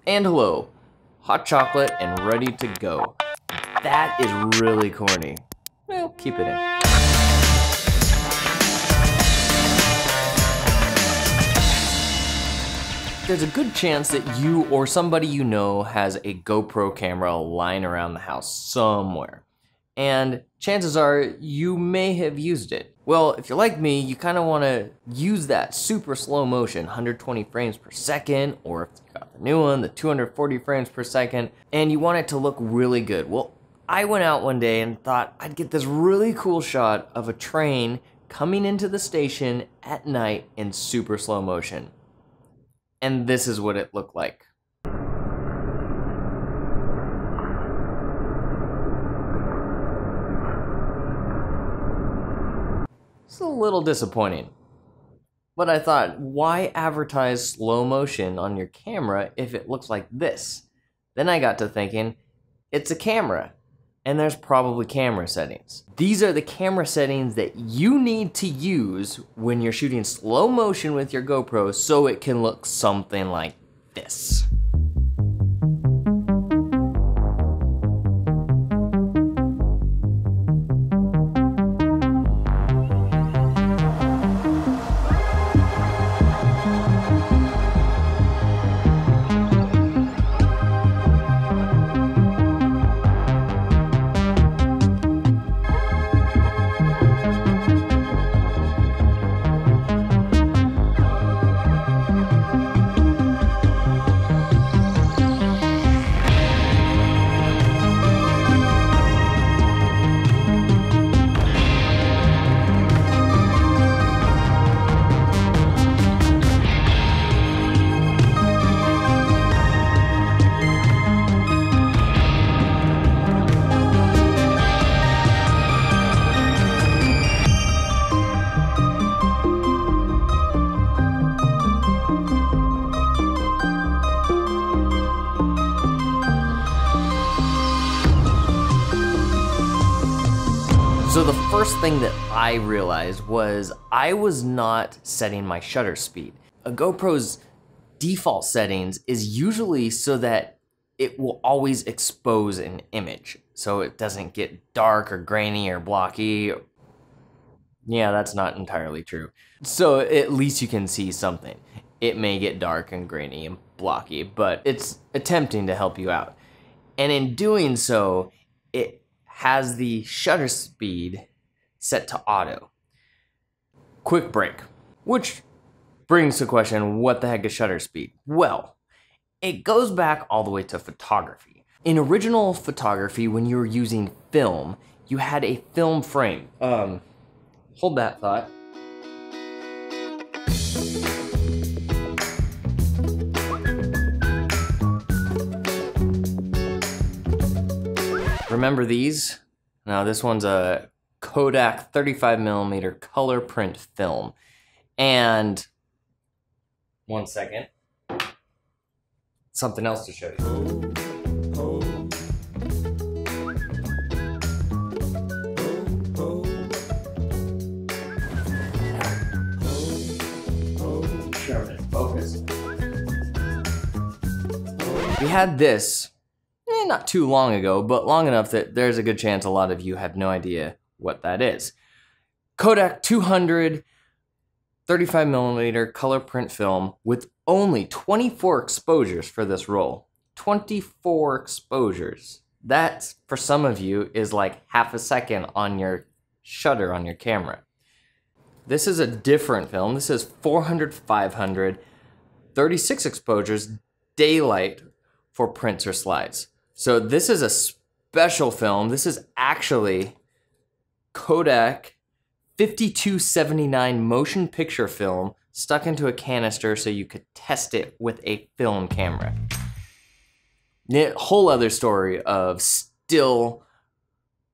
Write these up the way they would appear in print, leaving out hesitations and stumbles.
And hello, hot chocolate and ready to go. That is really corny. Well, keep it in. There's a good chance that you or somebody you know has a GoPro camera lying around the house somewhere. And chances are you may have used it. Well, if you're like me, you kind of want to use that super slow motion, 120 frames per second, or if you got the new one, the 240 frames per second, and you want it to look really good. Well, I went out one day and thought I'd get this really cool shot of a train coming into the station at night in super slow motion. And this is what it looked like. It's a little disappointing. But I thought, why advertise slow motion on your camera if it looks like this? Then I got to thinking, it's a camera, and there's probably camera settings. These are the camera settings that you need to use when you're shooting slow motion with your GoPro so it can look something like this. So the first thing that I realized was I was not setting my shutter speed. A GoPro's default settings is usually so that it will always expose an image, so it doesn't get dark or grainy or blocky. Yeah, that's not entirely true. So at least you can see something. It may get dark and grainy and blocky, but it's attempting to help you out. And in doing so, it has the shutter speed set to auto. Quick break, which brings the question, what the heck is shutter speed? Well, it goes back all the way to photography. In original photography, when you were using film, you had a film frame. Hold that thought. Remember these? Now this one's a Kodak 35mm color print film. And, one second, something else to show you. Focus. We had this not too long ago, but long enough that there's a good chance a lot of you have no idea what that is. Kodak 200 35mm color print film with only 24 exposures for this roll. 24 exposures. That, for some of you, is like half a second on your shutter on your camera. This is a different film. This is 400 500, 36 exposures, daylight for prints or slides. So this is a special film. This is actually Kodak 5279 motion picture film stuck into a canister so you could test it with a film camera. A whole other story of still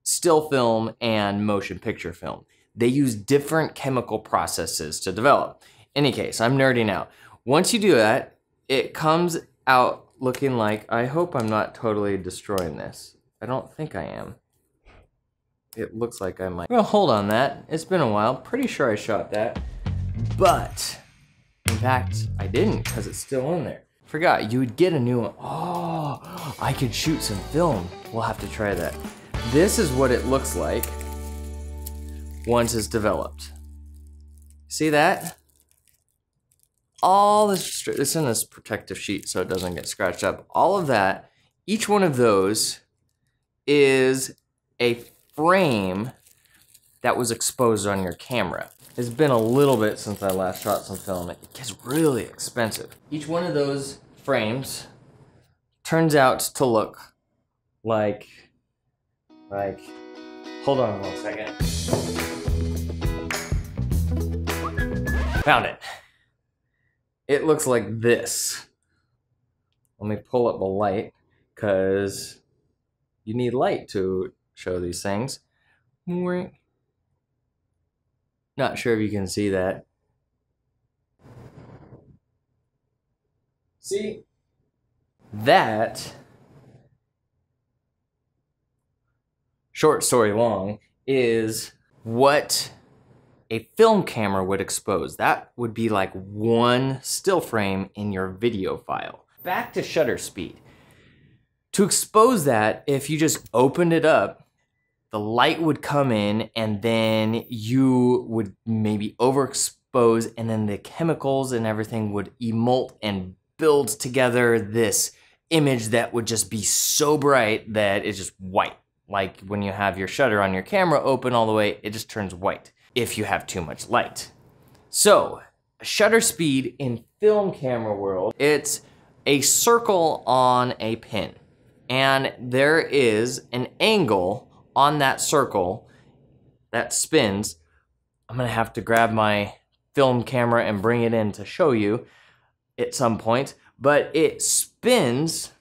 film and motion picture film. They use different chemical processes to develop. In any case, I'm nerding out. Once you do that, it comes out looking like, I hope I'm not totally destroying this. I don't think I am. It looks like I might. Well, hold on that. It's been a while. Pretty sure I shot that. But, in fact, I didn't because it's still in there. Forgot, you would get a new one. Oh, I could shoot some film. We'll have to try that. This is what it looks like once it's developed. See that? All this, it's in this protective sheet so it doesn't get scratched up. All of that, each one of those is a frame that was exposed on your camera. It's been a little bit since I last shot some film. It gets really expensive. Each one of those frames turns out to look like, hold on 1 second. Found it. It looks like this. Let me pull up the light, because you need light to show these things. Not sure if you can see that. See? That, short story long, is what a film camera would expose. That would be like one still frame in your video file. Back to shutter speed. To expose that, if you just opened it up, the light would come in and then you would maybe overexpose, and then the chemicals and everything would emult and build together this image that would just be so bright that it's just white. Like when you have your shutter on your camera open all the way, it just turns white if you have too much light. So, shutter speed in film camera world, it's a circle on a pin. And there is an angle on that circle that spins. I'm gonna have to grab my film camera and bring it in to show you at some point, but it spins,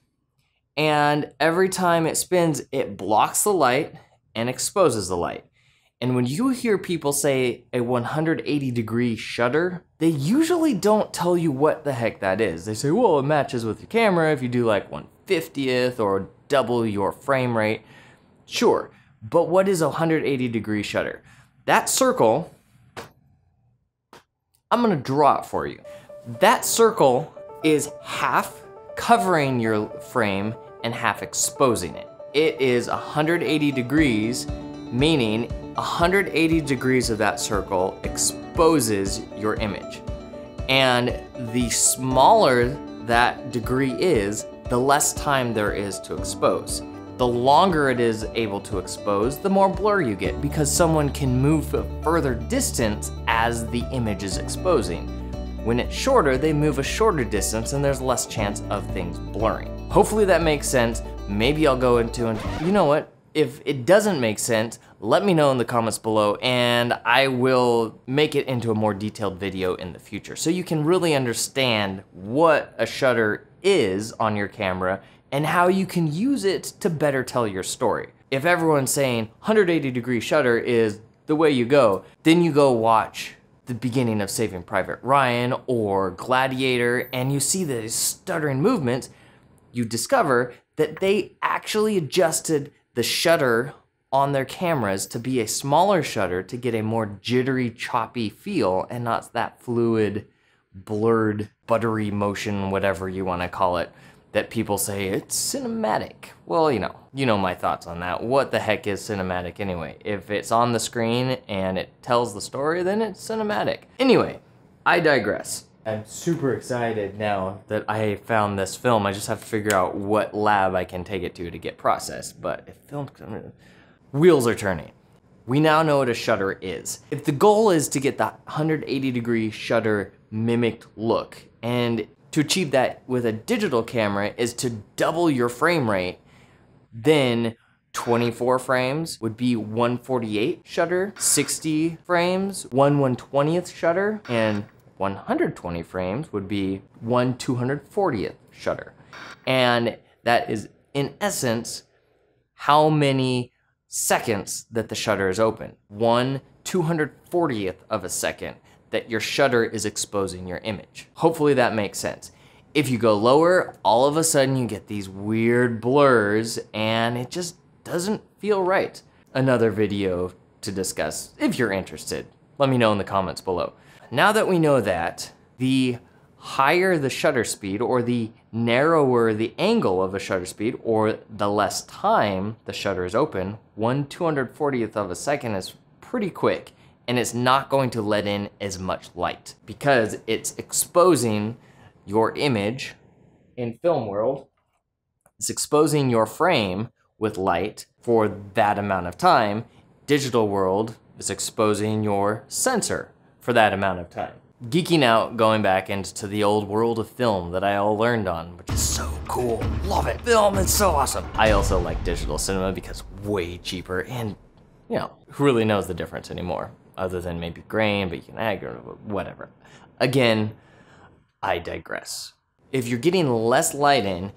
and every time it spins, it blocks the light and exposes the light. And when you hear people say a 180-degree shutter, they usually don't tell you what the heck that is. They say, well, it matches with your camera if you do like 1/50th or double your frame rate. Sure, but what is a 180-degree shutter? That circle, I'm gonna draw it for you. That circle is half covering your frame and half exposing it. It is 180 degrees, meaning 180 degrees of that circle exposes your image. And the smaller that degree is, the less time there is to expose. The longer it is able to expose, the more blur you get, because someone can move a further distance as the image is exposing. When it's shorter, they move a shorter distance and there's less chance of things blurring. Hopefully that makes sense. Maybe I'll go into, you know what? If it doesn't make sense, let me know in the comments below and I will make it into a more detailed video in the future so you can really understand what a shutter is on your camera and how you can use it to better tell your story. If everyone's saying 180-degree shutter is the way you go, then you go watch the beginning of Saving Private Ryan or Gladiator and you see the stuttering movements, you discover that they actually adjusted the shutter on their cameras to be a smaller shutter to get a more jittery, choppy feel and not that fluid, blurred, buttery motion, whatever you want to call it, that people say it's cinematic. Well, you know my thoughts on that. What the heck is cinematic anyway? If it's on the screen and it tells the story, then it's cinematic. Anyway, I digress. I'm super excited now that I found this film. I just have to figure out what lab I can take it to get processed. But if film, wheels are turning. We now know what a shutter is. If the goal is to get the 180-degree shutter mimicked look, and to achieve that with a digital camera is to double your frame rate, then 24 frames would be 148 shutter, 60 frames, 1/120th shutter, and 120 frames would be 1/240th shutter. And that is, in essence, how many seconds that the shutter is open. 1/240th of a second that your shutter is exposing your image. Hopefully that makes sense. If you go lower, all of a sudden you get these weird blurs and it just doesn't feel right. Another video to discuss if you're interested. Let me know in the comments below. Now that we know that, the higher the shutter speed, or the narrower the angle of a shutter speed, or the less time the shutter is open, 1/240th of a second is pretty quick, and it's not going to let in as much light because it's exposing your image in film world. It's exposing your frame with light for that amount of time. Digital world is exposing your sensor for that amount of time. Geeking out, going back into the old world of film that I all learned on, which is so cool. Love it. Film is so awesome. I also like digital cinema because it's way cheaper, and you know, who really knows the difference anymore? Other than maybe grain, but you can add or whatever. Again, I digress. If you're getting less light in,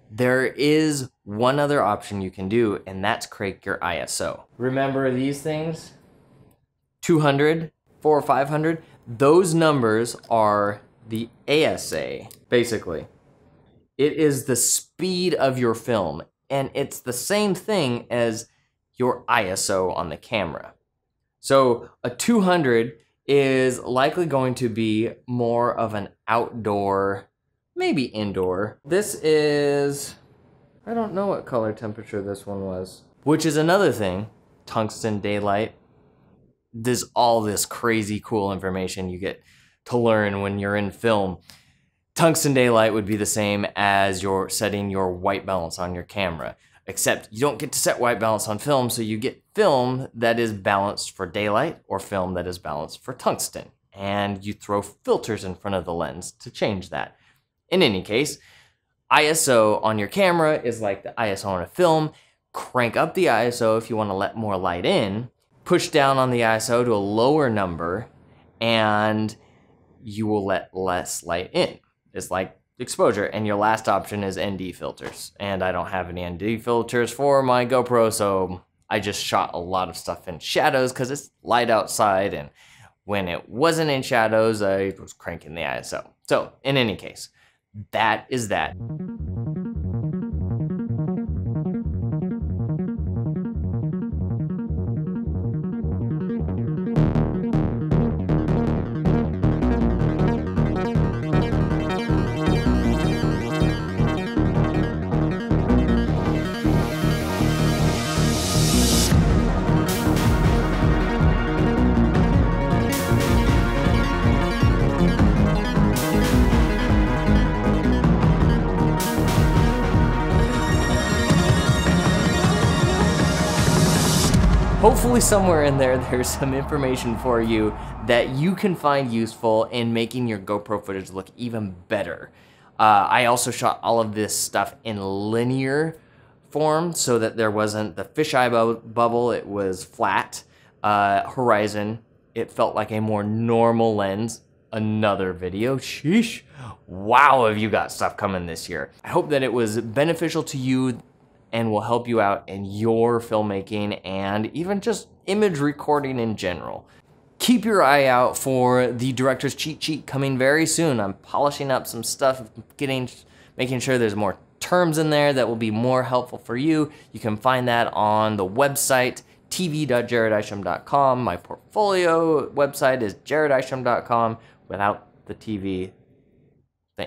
there is one other option you can do, and that's crank your ISO. Remember these things? 200, 400, or 500? Those numbers are the ASA, basically. It is the speed of your film, and it's the same thing as your ISO on the camera. So a 200 is likely going to be more of an outdoor, maybe indoor. This is, I don't know what color temperature this one was, which is another thing, tungsten daylight. There's all this crazy cool information you get to learn when you're in film. Tungsten daylight would be the same as you're setting your white balance on your camera, except you don't get to set white balance on film, so you get film that is balanced for daylight or film that is balanced for tungsten. And you throw filters in front of the lens to change that. In any case, ISO on your camera is like the ISO on a film. Crank up the ISO if you want to let more light in. Push down on the ISO to a lower number, and you will let less light in. It's like exposure, and your last option is ND filters. And I don't have any ND filters for my GoPro, so I just shot a lot of stuff in shadows because it's light outside, and when it wasn't in shadows, I was cranking the ISO. So in any case, that is that. Hopefully somewhere in there, there's some information for you that you can find useful in making your GoPro footage look even better. I also shot all of this stuff in linear form so that there wasn't the fisheye bubble, it was flat. Horizon, it felt like a more normal lens. Another video, sheesh. Wow, have you got stuff coming this year. I hope that it was beneficial to you and will help you out in your filmmaking and even just image recording in general. Keep your eye out for the director's cheat sheet coming very soon. I'm polishing up some stuff, making sure there's more terms in there that will be more helpful for you. You can find that on the website, tv.jaredisham.com. My portfolio website is jaredisham.com without the TV.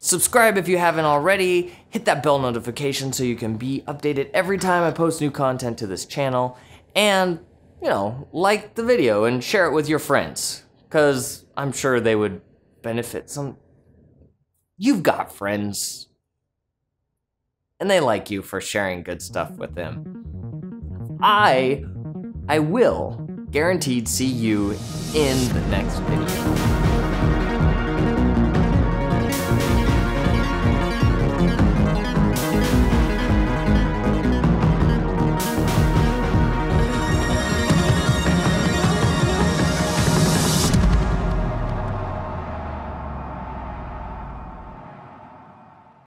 Subscribe if you haven't already, hit that bell notification so you can be updated every time I post new content to this channel, and, you know, like the video and share it with your friends, because I'm sure they would benefit some. You've got friends, and they like you for sharing good stuff with them. I will guaranteed see you in the next video.